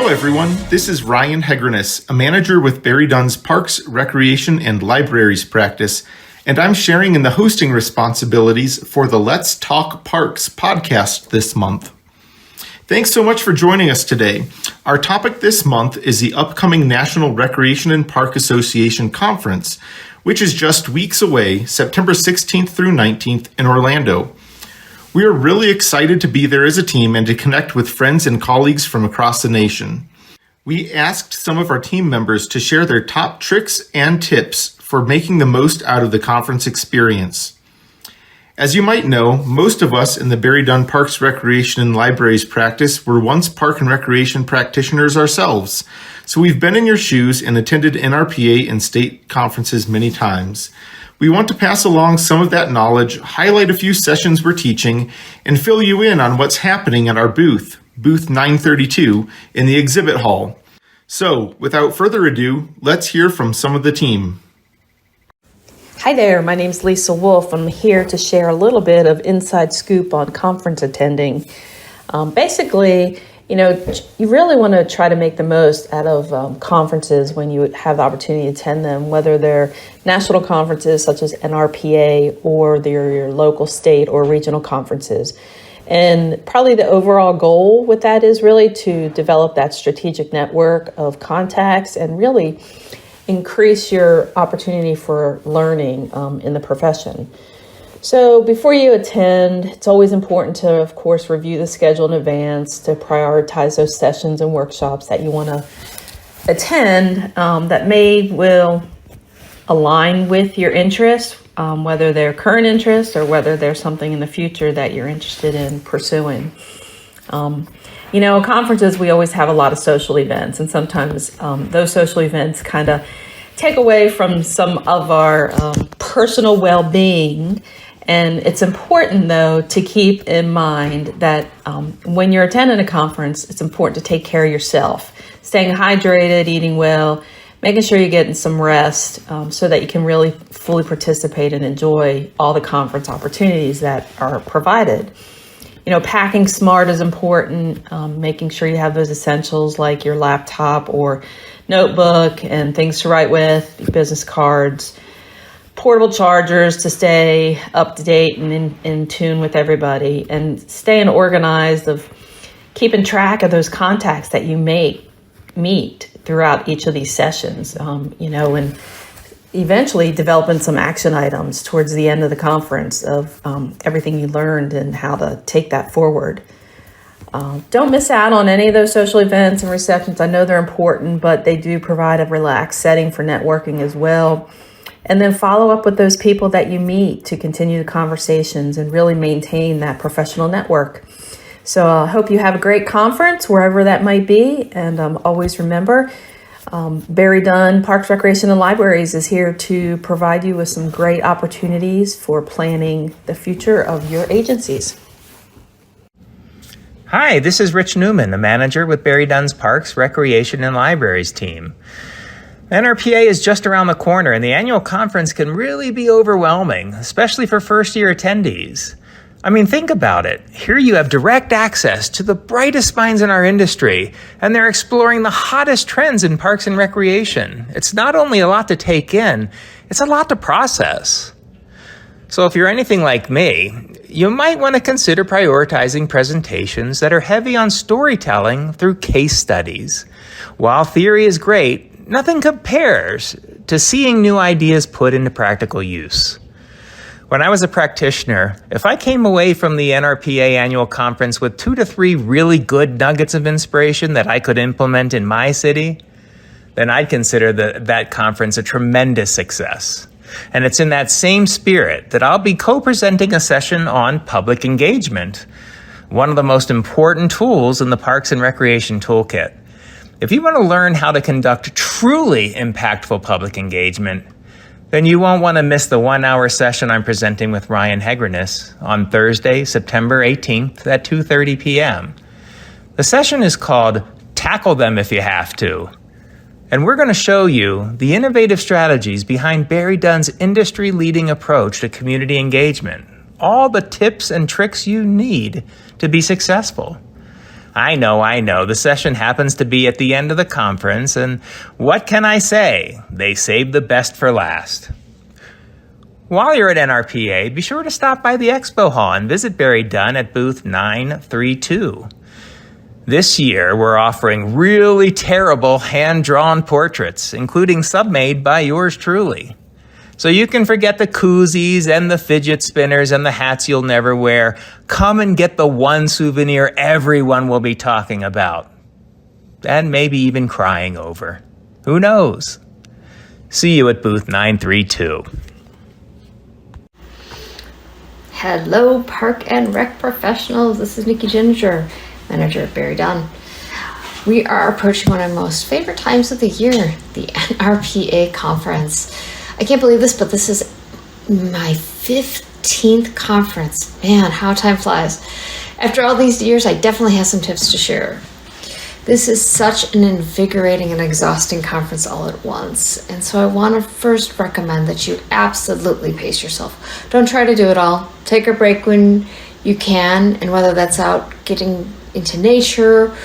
Hello, everyone. This is Ryan Hegrenis, a manager with Barry Dunn's Parks, Recreation, and Libraries practice, and I'm sharing in the hosting responsibilities for the Let's Talk Parks podcast this month. Thanks so much for joining us today. Our topic this month is the upcoming National Recreation and Park Association Conference, which is just weeks away, September 16th through 19th in Orlando. We are really excited to be there as a team and to connect with friends and colleagues from across the nation. We asked some of our team members to share their top tricks and tips for making the most out of the conference experience. As you might know, most of us in the Barry Dunn Parks, Recreation, and Libraries practice were once park and recreation practitioners ourselves, so we've been in your shoes and attended NRPA and state conferences many times. We want to pass along some of that knowledge, highlight a few sessions we're teaching, and fill you in on what's happening at our booth 932, in the exhibit hall. So, without further ado, let's hear from some of the team. Hi there, my name's Lisa Wolf. I'm here to share a little bit of inside scoop on conference attending. Basically, you really want to try to make the most out of conferences when you have the opportunity to attend them, whether they're national conferences such as NRPA or they're your local, state, or regional conferences. And probably the overall goal with that is really to develop that strategic network of contacts and really increase your opportunity for learning in the profession. So before you attend, it's always important to, of course, review the schedule in advance to prioritize those sessions and workshops that you want to attend that will align with your interests, whether they're current interests or whether there's something in the future that you're interested in pursuing. Conferences, we always have a lot of social events, and sometimes those social events kind of take away from some of our personal well-being. And it's important, though, to keep in mind that when you're attending a conference, it's important to take care of yourself, staying hydrated, eating well, making sure you're getting some rest so that you can really fully participate and enjoy all the conference opportunities that are provided. Packing smart is important, making sure you have those essentials like your laptop or notebook and things to write with, your business cards, portable chargers to stay up to date and in tune with everybody, and staying organized of keeping track of those contacts that you meet throughout each of these sessions, and eventually developing some action items towards the end of the conference of everything you learned and how to take that forward. Don't miss out on any of those social events and receptions. I know they're important, but they do provide a relaxed setting for networking as well. And then follow up with those people that you meet to continue the conversations and really maintain that professional network. So I hope you have a great conference wherever that might be. And always remember, Barry Dunn Parks, Recreation, and Libraries is here to provide you with some great opportunities for planning the future of your agencies. Hi, this is Rich Newman, the manager with Barry Dunn's Parks, Recreation, and Libraries team. NRPA is just around the corner, and the annual conference can really be overwhelming, especially for first-year attendees. I mean, think about it. Here you have direct access to the brightest minds in our industry, and they're exploring the hottest trends in parks and recreation. It's not only a lot to take in, it's a lot to process. So if you're anything like me, you might want to consider prioritizing presentations that are heavy on storytelling through case studies. While theory is great, nothing compares to seeing new ideas put into practical use. When I was a practitioner, if I came away from the NRPA annual conference with 2 to 3 really good nuggets of inspiration that I could implement in my city, then I'd consider that conference a tremendous success. And it's in that same spirit that I'll be co-presenting a session on public engagement, one of the most important tools in the Parks and Recreation Toolkit. If you want to learn how to conduct truly impactful public engagement, then you won't want to miss the 1-hour session I'm presenting with Ryan Hegrenis on Thursday, September 18th at 2:30 p.m. The session is called Tackle Them If You Have To. And we're going to show you the innovative strategies behind Barry Dunn's industry-leading approach to community engagement, all the tips and tricks you need to be successful. I know. The session happens to be at the end of the conference, and what can I say? They saved the best for last. While you're at NRPA, be sure to stop by the Expo Hall and visit Barry Dunn at booth 932. This year, we're offering really terrible hand-drawn portraits, including sub-made by yours truly. So you can forget the koozies and the fidget spinners and the hats you'll never wear. Come and get the one souvenir everyone will be talking about. And maybe even crying over. Who knows? See you at booth 932. Hello, Park and Rec professionals. This is Nikki Ginger, manager at Barry Dunn. We are approaching one of my most favorite times of the year, the NRPA conference. I can't believe this, but this is my 15th conference. Man, how time flies. After all these years, I definitely have some tips to share. This is such an invigorating and exhausting conference all at once. And so I want to first recommend that you absolutely pace yourself. Don't try to do it all. Take a break when you can, and whether that's out getting into nature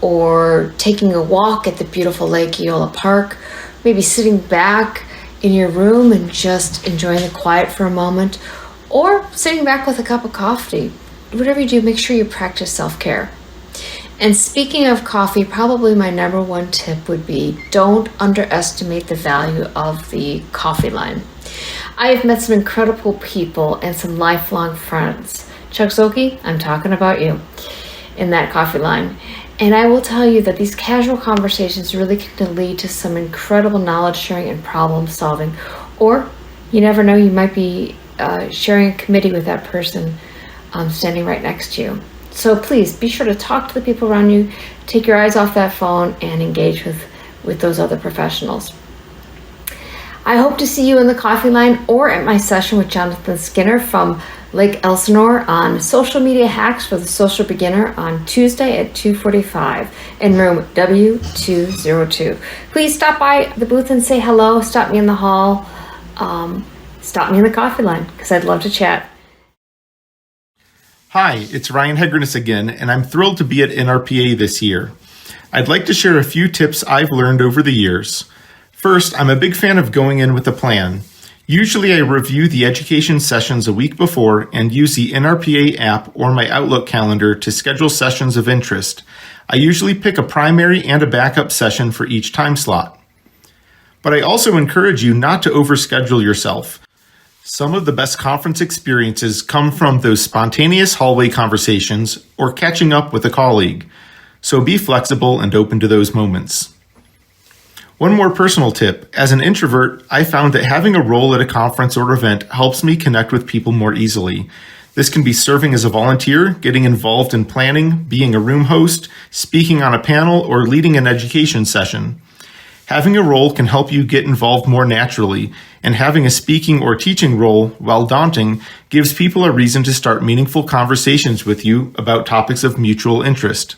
or taking a walk at the beautiful Lake Eola Park, maybe sitting back in your room and just enjoying the quiet for a moment, or sitting back with a cup of coffee. Whatever you do, make sure you practice self-care. And speaking of coffee, probably my number one tip would be don't underestimate the value of the coffee line. I have met some incredible people and some lifelong friends. Chuck Zoki, I'm talking about you in that coffee line. And I will tell you that these casual conversations really can lead to some incredible knowledge sharing and problem solving. Or you never know, you might be sharing a committee with that person standing right next to you. So please be sure to talk to the people around you, take your eyes off that phone, and engage with those other professionals. I hope to see you in the coffee line or at my session with Jonathan Skinner from Lake Elsinore on social media hacks for the social beginner on Tuesday at 2:45 in room W202. Please stop by the booth and say hello. Stop me in the hall. Stop me in the coffee line because I'd love to chat. Hi, it's Ryan Hegrenus again, and I'm thrilled to be at NRPA this year. I'd like to share a few tips I've learned over the years. First, I'm a big fan of going in with a plan. Usually I review the education sessions a week before and use the NRPA app or my Outlook calendar to schedule sessions of interest. I usually pick a primary and a backup session for each time slot. But I also encourage you not to overschedule yourself. Some of the best conference experiences come from those spontaneous hallway conversations or catching up with a colleague. So be flexible and open to those moments. One more personal tip. As an introvert, I found that having a role at a conference or event helps me connect with people more easily. This can be serving as a volunteer, getting involved in planning, being a room host, speaking on a panel, or leading an education session. Having a role can help you get involved more naturally, and having a speaking or teaching role, while daunting, gives people a reason to start meaningful conversations with you about topics of mutual interest.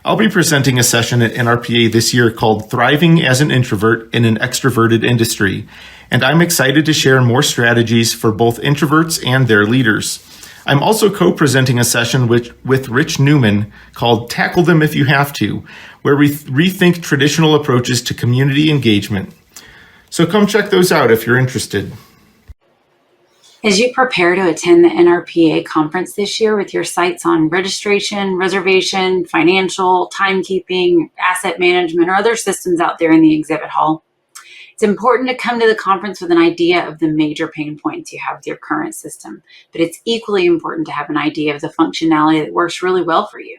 I'll be presenting a session at NRPA this year called Thriving as an Introvert in an Extroverted Industry, and I'm excited to share more strategies for both introverts and their leaders. I'm also co-presenting a session with Rich Newman called Tackle Them If You Have To, where we rethink traditional approaches to community engagement. So come check those out if you're interested. As you prepare to attend the NRPA conference this year with your sights on registration, reservation, financial, timekeeping, asset management, or other systems out there in the exhibit hall, it's important to come to the conference with an idea of the major pain points you have with your current system, but it's equally important to have an idea of the functionality that works really well for you.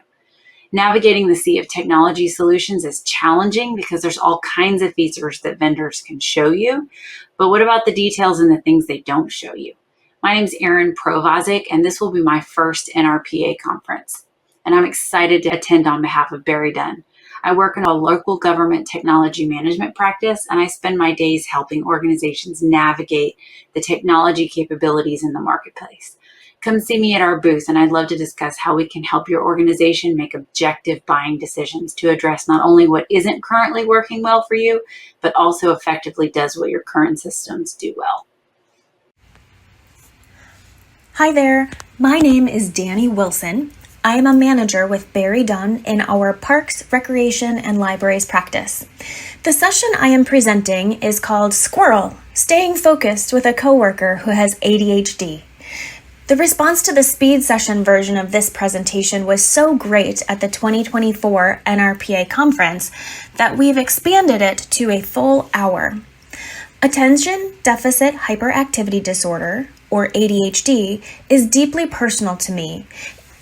Navigating the sea of technology solutions is challenging because there's all kinds of features that vendors can show you, but what about the details and the things they don't show you? My name is Erin Provazic, and this will be my first NRPA conference, and I'm excited to attend on behalf of Barry Dunn. I work in a local government technology management practice, and I spend my days helping organizations navigate the technology capabilities in the marketplace. Come see me at our booth, and I'd love to discuss how we can help your organization make objective buying decisions to address not only what isn't currently working well for you, but also effectively does what your current systems do well. Hi there, my name is Danny Wilson, I am a manager with Barry Dunn in our Parks, Recreation, and Libraries practice. The session I am presenting is called Squirrel, Staying Focused with a Coworker Who Has ADHD. The response to the speed session version of this presentation was so great at the 2024 NRPA conference that we've expanded it to a full hour. Attention Deficit Hyperactivity Disorder, or ADHD, is deeply personal to me.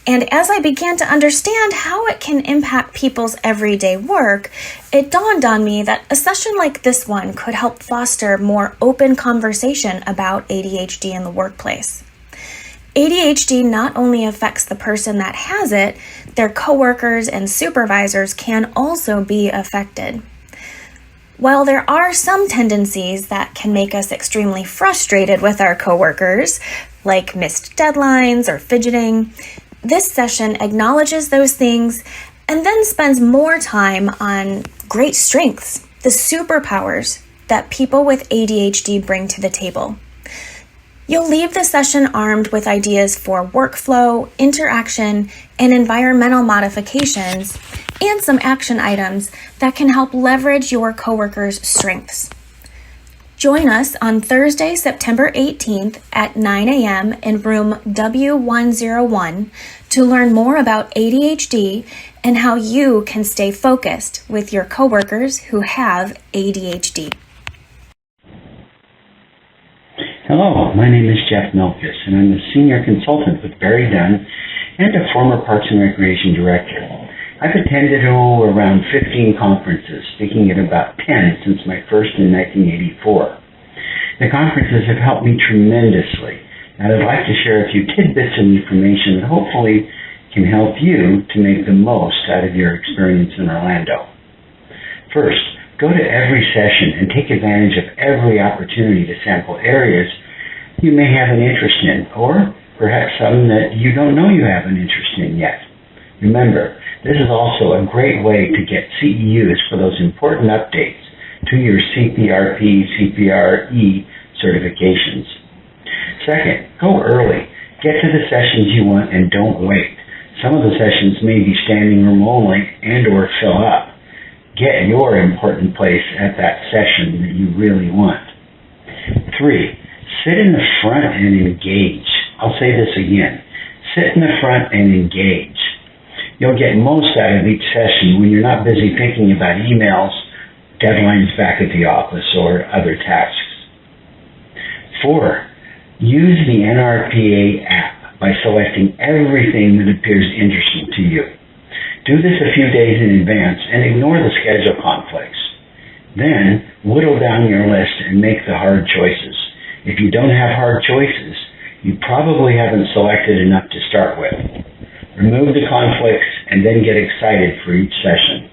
And as I began to understand how it can impact people's everyday work, it dawned on me that a session like this one could help foster more open conversation about ADHD in the workplace. ADHD not only affects the person that has it, their coworkers and supervisors can also be affected. While there are some tendencies that can make us extremely frustrated with our coworkers, like missed deadlines or fidgeting, this session acknowledges those things and then spends more time on great strengths, the superpowers that people with ADHD bring to the table. You'll leave the session armed with ideas for workflow, interaction, and environmental modifications, and some action items that can help leverage your coworkers' strengths. Join us on Thursday, September 18th at 9 a.m. in room W101 to learn more about ADHD and how you can stay focused with your coworkers who have ADHD. Hello, my name is Jeff Milkus, and I'm a senior consultant with Barry Dunn and a former Parks and Recreation director. I've attended around 15 conferences, speaking at about 10 since my first in 1984. The conferences have helped me tremendously, and I'd like to share a few tidbits of information that hopefully can help you to make the most out of your experience in Orlando. First, go to every session and take advantage of every opportunity to sample areas you may have an interest in, or perhaps some that you don't know you have an interest in yet. Remember, this is also a great way to get CEUs for those important updates to your CPRP, CPRE certifications. Second, go early. Get to the sessions you want and don't wait. Some of the sessions may be standing room only and or fill up. Get your important place at that session that you really want. 3, sit in the front and engage. I'll say this again. Sit in the front and engage. You'll get most out of each session when you're not busy thinking about emails, deadlines back at the office, or other tasks. 4, use the NRPA app by selecting everything that appears interesting to you. Do this a few days in advance and ignore the schedule conflicts. Then, whittle down your list and make the hard choices. If you don't have hard choices, you probably haven't selected enough to start with. Remove the conflicts and then get excited for each session.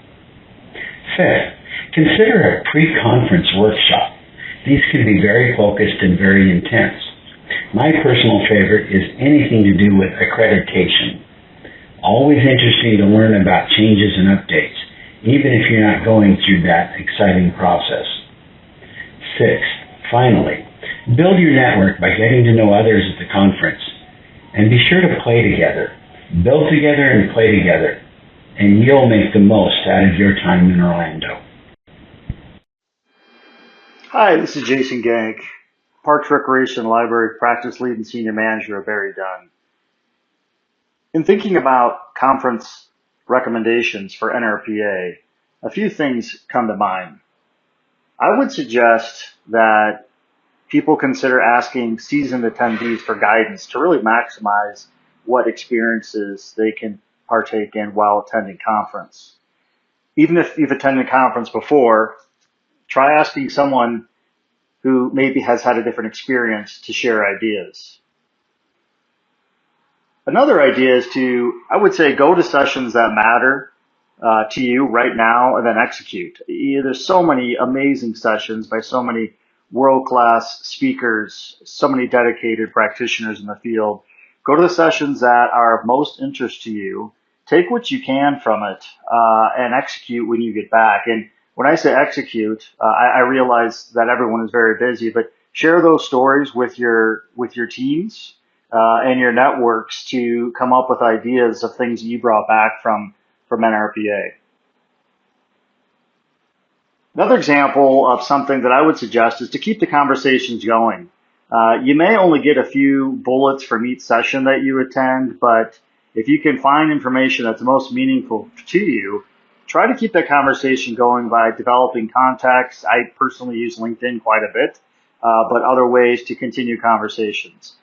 5th, consider a pre-conference workshop. These can be very focused and very intense. My personal favorite is anything to do with accreditation. Always interesting to learn about changes and updates, even if you're not going through that exciting process. 6th, finally, build your network by getting to know others at the conference. And be sure to play together. Build together and play together. And you'll make the most out of your time in Orlando. Hi, this is Jason Gank, Parks, Recreation, Library Practice Lead and Senior Manager at Barry Dunn. In thinking about conference recommendations for NRPA, a few things come to mind. I would suggest that people consider asking seasoned attendees for guidance to really maximize what experiences they can partake in while attending conference. Even if you've attended a conference before, try asking someone who maybe has had a different experience to share ideas. Another idea is to, I would say, go to sessions that matter to you right now and then execute. There's so many amazing sessions by so many world-class speakers, so many dedicated practitioners in the field. Go to the sessions that are of most interest to you. Take what you can from it and execute when you get back. And when I say execute, I realize that everyone is very busy, but share those stories with your teams. and your networks to come up with ideas of things that you brought back from NRPA. Another example of something that I would suggest is to keep the conversations going. You may only get a few bullets from each session that you attend, but if you can find information that's most meaningful to you, try to keep that conversation going by developing contacts. I personally use LinkedIn quite a bit, but other ways to continue conversations.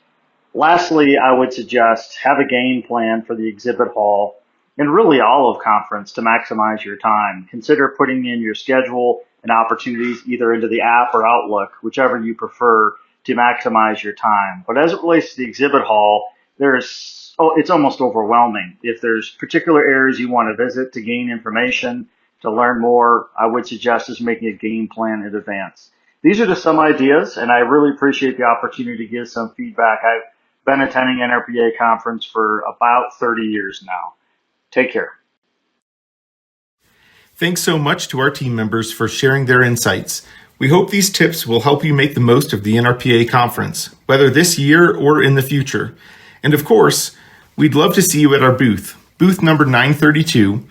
Lastly, I would suggest have a game plan for the exhibit hall and really all of conference to maximize your time. Consider putting in your schedule and opportunities either into the app or Outlook, whichever you prefer, to maximize your time. But as it relates to the exhibit hall, it's almost overwhelming. If there's particular areas you want to visit to gain information, to learn more, I would suggest just making a game plan in advance. These are just some ideas, and I really appreciate the opportunity to give some feedback. I've been attending NRPA conference for about 30 years now. Take care. Thanks so much to our team members for sharing their insights. We hope these tips will help you make the most of the NRPA conference, whether this year or in the future. And of course, we'd love to see you at our booth number 932,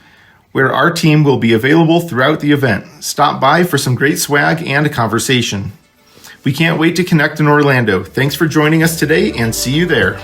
where our team will be available throughout the event. Stop by for some great swag and a conversation. We can't wait to connect in Orlando. Thanks for joining us today and see you there.